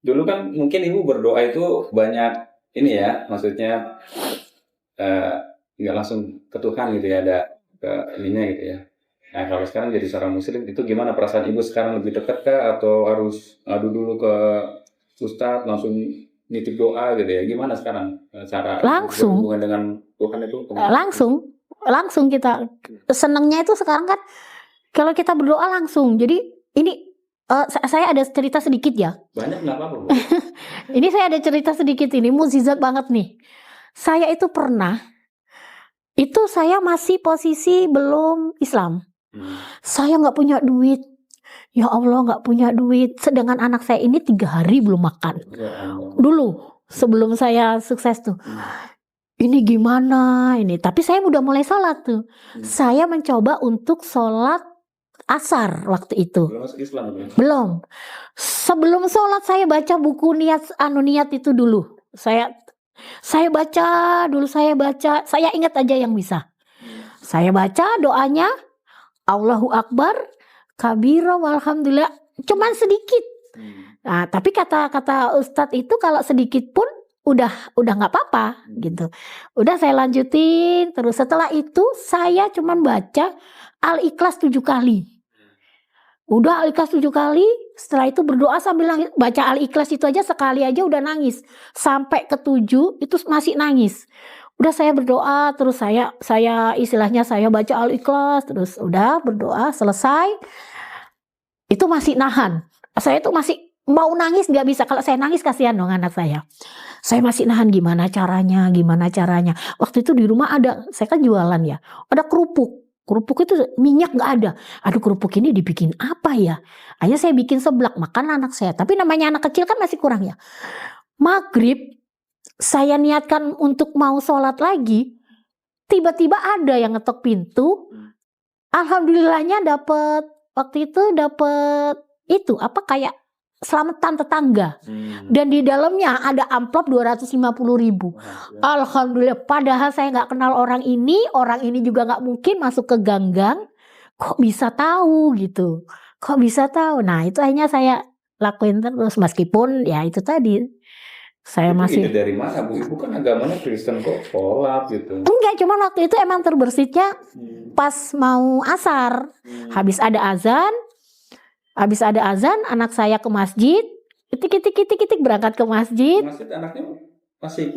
Dulu kan mungkin ibu berdoa itu banyak ini ya, maksudnya nggak langsung ke Tuhan gitu ya, ada ke ininya gitu ya. Nah kalau sekarang jadi seorang muslim itu gimana perasaan ibu sekarang, lebih dekat kah atau harus adu dulu ke ustadz langsung nitip doa gitu ya? Gimana sekarang cara Langsung, berhubungan dengan Tuhan itu? langsung kita senangnya itu sekarang kan kalau kita berdoa langsung. Jadi ini saya ada cerita sedikit ya. Banyak nggak apa-apa Bu? Ini saya ada cerita sedikit, ini mukjizat banget nih. Saya itu pernah, itu saya masih posisi belum Islam. Saya nggak punya duit. Ya Allah, nggak punya duit. Sedangkan anak saya ini 3 hari belum makan. Dulu sebelum saya sukses tuh. Ini gimana ini? Tapi saya udah mulai sholat tuh. Saya mencoba untuk sholat asar waktu itu. Belum masuk Islam ya? Belum. Sebelum sholat saya baca buku niat itu dulu. Saya baca dulu, saya ingat aja yang bisa. Saya baca doanya Allahu Akbar kabira walhamdulillah, cuman sedikit. Nah, tapi kata Ustadz itu kalau sedikit pun udah nggak apa-apa gitu. Udah saya lanjutin terus. Setelah itu saya cuman baca Al-Ikhlas 7 kali. Udah Al-Ikhlas 7 kali, setelah itu berdoa sambil nangis. Baca Al-Ikhlas itu aja sekali aja udah nangis. Sampai ke-7 itu masih nangis. Udah saya berdoa terus, saya istilahnya saya baca Al-Ikhlas terus, udah berdoa selesai. Itu masih nahan. Saya itu masih mau nangis nggak bisa. Kalau saya nangis kasihan dong anak saya. Saya masih nahan, gimana caranya. Waktu itu di rumah ada, saya kan jualan ya, ada kerupuk itu minyak nggak ada. Aduh, kerupuk ini dibikin apa ya? Akhirnya saya bikin seblak, makan anak saya. Tapi namanya anak kecil kan masih kurang ya. Maghrib saya niatkan untuk mau sholat lagi, tiba-tiba ada yang ngetok pintu. Alhamdulillahnya waktu itu dapet itu apa, kayak selamatan tetangga. Dan di dalamnya ada amplop 250.000. Alhamdulillah, padahal saya nggak kenal orang ini juga nggak mungkin masuk ke ganggang. Kok bisa tahu gitu? Nah, itu akhirnya saya lakuin terus, meskipun ya itu tadi saya itu masih. ide dari mana Bu? Ibu kan agamanya Kristen kok sholat gitu. Enggak, cuma waktu itu emang terbersihnya pas mau asar. Habis ada azan, anak saya ke masjid, itik berangkat ke masjid. Masjid anaknya masih